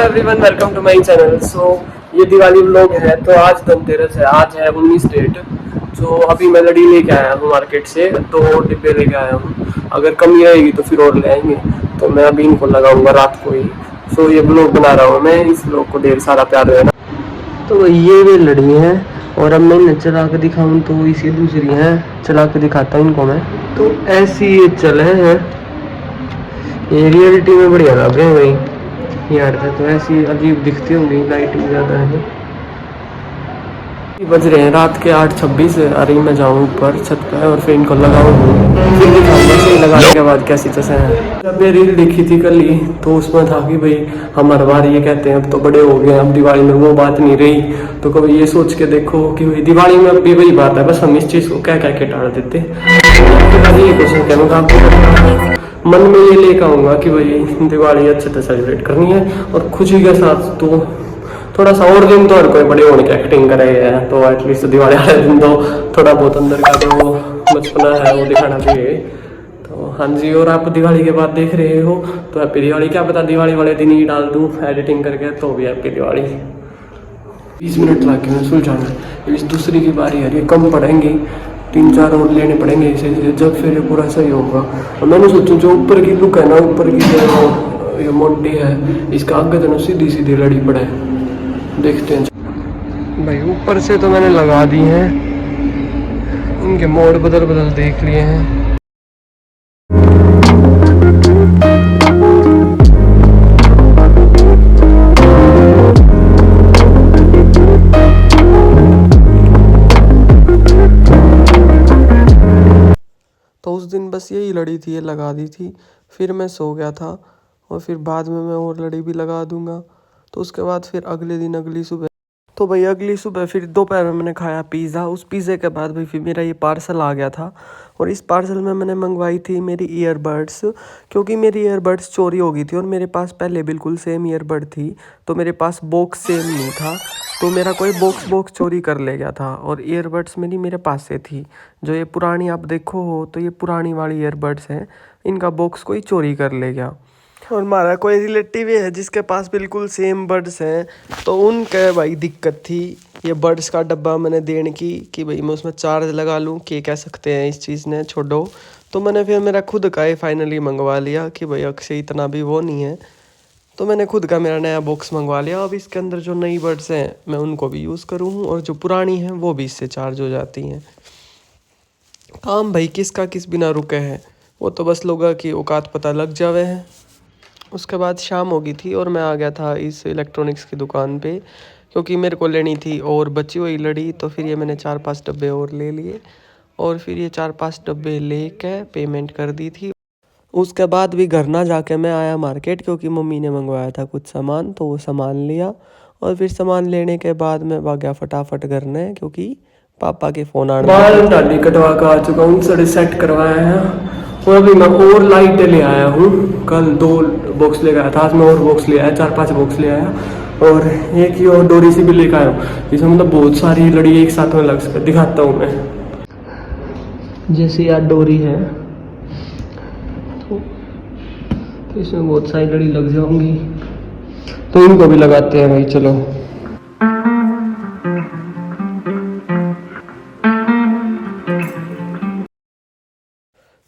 Everyone, welcome to my channel. So ये Diwali vlog है। तो आज धनतेरस है, आज है 19 डेट। तो अभी मैं लड़ी लेके आया हूँ मार्केट से, 2 डिब्बे लेके आया हूँ। अगर कमी रहेगी तो फिर और ले आएंगे। तो मैं अभी इनको लगाऊंगा रात को ही। सो ये व्लॉग बना रहा हूँ मैं, इस व्लॉग को ढेर सारा प्यार देना। तो ये वे लड़ी हैं और अब मैं चला के दिखाऊँ तो इसी दूसरी हैं, चला के दिखाता हूँ इनको मैं। तो ऐसी ये चले हैं, ये रियलिटी में बढ़िया लग रहे हैं भाई। यार तो ऐसी अजीब दिखती होंगी, लाइटिंग ज़्यादा है। बज रहे हैं रात के 8:26। अरे मैं जाऊँ ऊपर छत पे और फिर इनको लगाऊँ, फिर दिखाऊंगा सही लगाने के बाद कैसी चीज़ें हैं। जब मैं रील देखी थी कल ही तो उसमें था कि भाई हम हर बार ये कहते हैं अब तो बड़े हो गए, अब दिवाली में वो बात नहीं रही। तो कभी ये सोच के देखो कि भाई दिवाली में अब भी वही बात है, बस हम इस चीज़ को कह के टाल देते। ये क्वेश्चन क्या मैं आपको मन में ये लेकर आऊँगा कि भाई दिवाली अच्छे से सेलिब्रेट करनी है और खुशी के साथ। तो थोड़ा सा और दिन तो हर कोई बड़े होने की एक्टिंग करे है, तो एटलीस्ट दिवाली वाले दिन तो थोड़ा बहुत अंदर का जो बचपना है वो दिखाना चाहिए। तो हाँ जी, और आप दिवाली के बाद देख रहे हो तो हैप्पी दिवाली। क्या पता दिवाली वाले दिन ही डाल दूँ एडिटिंग करके, तो भी हैप्पी दिवाली। 20 मिनट लगे मैं सुलझाना। इस दूसरी की बारी है, ये कम पड़ेंगी, 3-4 और लेने पड़ेंगे इसे, जब फिर ये पूरा सही होगा। और मैंने सोचूं जो ऊपर की लुक है ना, ऊपर की जो ये मोटी है, इसका आगे तो सीधी सीधी लड़ी पड़े, देखते हैं भाई। ऊपर से तो मैंने लगा दी हैं, इनके मोड़ बदल बदल देख लिए हैं। तो उस दिन बस यही लड़ी थी, ये लगा दी थी, फिर मैं सो गया था। और फिर बाद में मैं और लड़ी भी लगा दूंगा। तो उसके बाद फिर अगले दिन अगली सुबह, तो भाई अगली सुबह फिर दोपहर में मैंने खाया पिज़्ज़ा। उस पिज़्ज़े के बाद भाई फिर मेरा ये पार्सल आ गया था। और इस पार्सल में मैंने मंगवाई थी मेरी ईयरबड्स, क्योंकि मेरी ईयरबड्स चोरी हो गई थी और मेरे पास पहले बिल्कुल सेम ईयरबड थी, तो मेरे पास बॉक्स सेम नहीं था। तो मेरा कोई बॉक्स चोरी कर ले गया था और ईयरबड्स मेरी मेरे पास से थी। जो ये पुरानी आप देखो हो तो ये पुरानी वाली ईयरबड्स हैं, इनका बॉक्स कोई चोरी कर ले गया। और हमारा कोई रिलेटिव है जिसके पास बिल्कुल सेम बर्ड्स हैं, तो उनके भाई दिक्कत थी ये बर्ड्स का डब्बा मैंने देने की कि भाई मैं उसमें चार्ज लगा लूँ, कि कह सकते हैं इस चीज़ ने छोड़ो। तो मैंने फिर मेरा खुद का ही फाइनली मंगवा लिया कि भाई अक्षय इतना भी वो नहीं है। तो मैंने खुद का मेरा नया बॉक्स मंगवा लिया। अब इसके अंदर जो नई बर्ड्स हैं मैं उनको भी यूज़ करूँ और जो पुरानी हैं वो भी इससे चार्ज हो जाती हैं। काम भाई किसका किस बिना रुके हैं, वो तो बस लोगों की औकात पता लग जावे हैं। उसके बाद शाम हो गई थी और मैं आ गया था इस इलेक्ट्रॉनिक्स की दुकान पे, क्योंकि मेरे को लेनी थी और बची हुई लड़ी। तो फिर ये मैंने 4-5 डब्बे और ले लिए और फिर ये 4-5 डब्बे लेके पेमेंट कर दी थी। उसके बाद भी घर ना जाके मैं आया मार्केट, क्योंकि मम्मी ने मंगवाया था कुछ सामान, तो वो सामान लिया। और फिर सामान लेने के बाद मैं भाग गया फटाफट घर में, क्योंकि पापा के फ़ोन आने बाल डाली कटवा कर आ चुका हूँ, सारे सेट करवाया है। और अभी मैं और लाइटें ले आया हूँ। कल 2 बॉक्स ले आया था, आज मैं और बॉक्स ले आया, 4-5 बॉक्स ले आया। और एक ही और डोरी सी भी लेकर आया हूँ, इसमें मतलब बहुत सारी लड़ी एक साथ में लग सकती, दिखाता हूँ मैं। जैसे यार डोरी है तो इसमें बहुत सारी लड़ी लग जाऊंगी, तो इनको भी लगाते हैं भाई, चलो।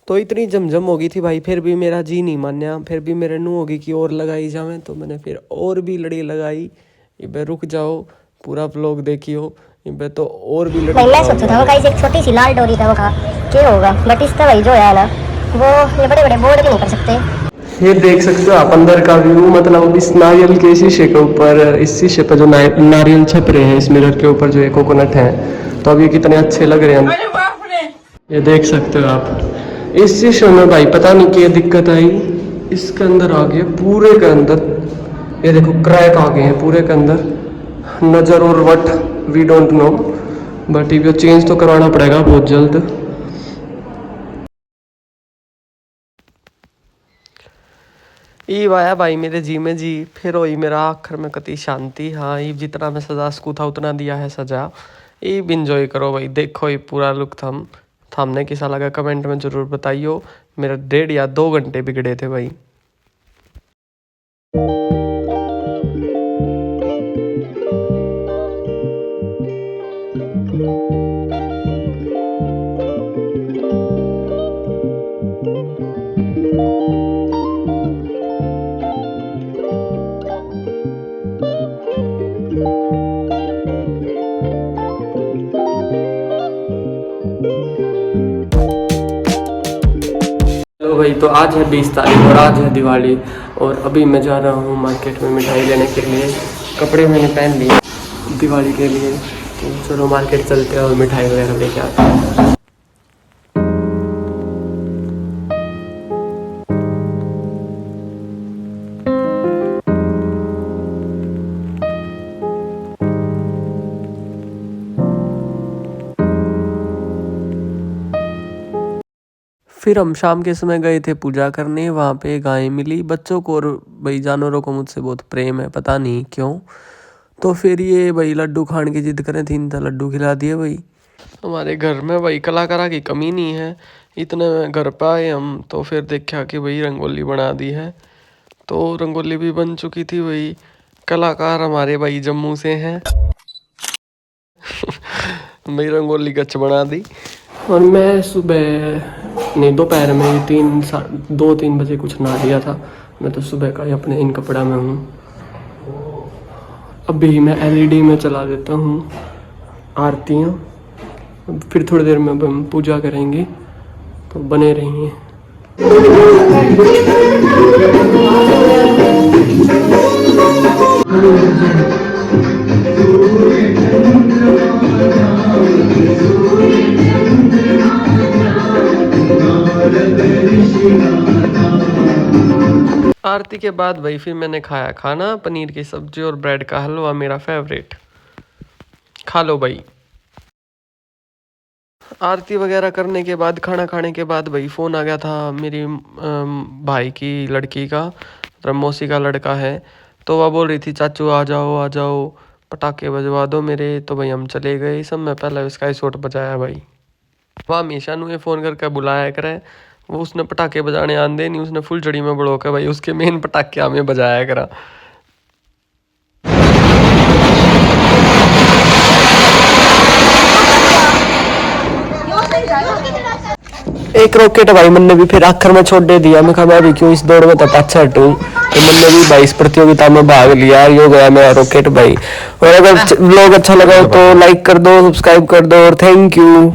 तो इतनी जमजम हो गई थी भाई, फिर भी मेरा जी नहीं मान्या, फिर भी मेरे नू होगी कि और लगाई जावे। तो मैंने फिर और भी लड़ी लगाई। इबे रुक जाओ, पूरा व्लॉग देखियो। इबे तो और भी लड़ी मैं सोचा था वो गाइस एक छोटी सी लाल डोरी था, वो का क्या होगा, बट इसका भाई जो है ना वो ये बड़े बड़े बोर्ड भी नहीं कर सकते। ये देख सकते हो आप अंदर का व्यू, मतलब इस नारियल के शीशे के ऊपर, इस शीशे पर जो नारियल छप रहे हैं, इस मिरर के ऊपर जो ये कोकोनट है, तो अब ये कितने अच्छे लग रहे हैं, ये देख सकते हो आप। इस शीशे में भाई पता नहीं क्या दिक्कत आई, इसके अंदर आ गए पूरे के अंदर, ये देखो क्रैक आ गए हैं पूरे के अंदर। नज़र और what we don't know, but ये चेंज तो करवाना पड़ेगा बहुत जल्द। ई वाया भाई मेरे जी में जी, फिर वही मेरा आखिर में कति शांति। हाँ ये जितना मैं सजा सकूँ था उतना दिया है सजा। ये भी इंजॉय करो भाई, देखो ये पूरा लुक थामने कैसा लगा कमेंट में ज़रूर बताइयो। मेरा 1.5 या 2 घंटे बिगड़े थे भाई। भाई तो आज है 20 तारीख और आज है दिवाली, और अभी मैं जा रहा हूँ मार्केट में मिठाई लेने के लिए। कपड़े मैंने पहन लिए दिवाली के लिए, तो चलो मार्केट चलते हैं और मिठाई वगैरह लेके आते हैं। फिर हम शाम के समय गए थे पूजा करने, वहाँ पे गाय मिली। बच्चों को और भाई जानवरों को मुझसे बहुत प्रेम है, पता नहीं क्यों। तो फिर ये भाई लड्डू खाने की जिद करें, 3 लड्डू खिला दिए भाई। हमारे घर में भाई कलाकारा की कमी नहीं है। इतने में घर पे आए हम, तो फिर देखा कि भाई रंगोली बना दी है। तो रंगोली भी बन चुकी थी भाई। कलाकार हमारे भाई जम्मू से हैं। भाई रंगोली गच बना दी। और मैं सुबह नहीं, दोपहर में 2-3 बजे कुछ नहा लिया था। मैं तो सुबह का ही अपने इन कपड़ा में हूँ। अभी मैं LED में चला देता हूँ आरतियाँ, फिर थोड़ी देर में हम पूजा करेंगे, तो बने रहिए। आरती के बाद भाई फिर मैंने खाया खाना, पनीर की सब्जी और ब्रेड का हलवा, मेरा फेवरेट। खा लो भाई। आरती वगैरह करने के बाद, खाना खाने के बाद भाई फ़ोन आ गया था मेरी भाई की लड़की का, मतलब मौसी का लड़का है। तो वह बोल रही थी चाचू आ जाओ पटाखे बजवा दो मेरे। तो भाई हम चले गए। सब में पहले स्काई शॉट बजाया भाई। वह हमेशा नुए फ़ोन करके बुलाया करे, वो उसने पटाखे बजाने आंदे नहीं, उसने फुल जड़ी में बड़ो के भाई उसके मेन पटाखे हमें बजाया करा। एक रॉकेट भाई मैंने भी फिर आखिर में छोड़ दे दिया। मैं कहा मैं भी क्यों इस दौड़ में तो पाछा हटूं। तो मैंने भी भाई इस प्रतियोगिता में भाग लिया। ये हो गया मेरा रॉकेट भाई। और अगर व्लॉग अच्छा लगा हो तो लाइक कर दो, सब्सक्राइब कर दो और थैंक यू।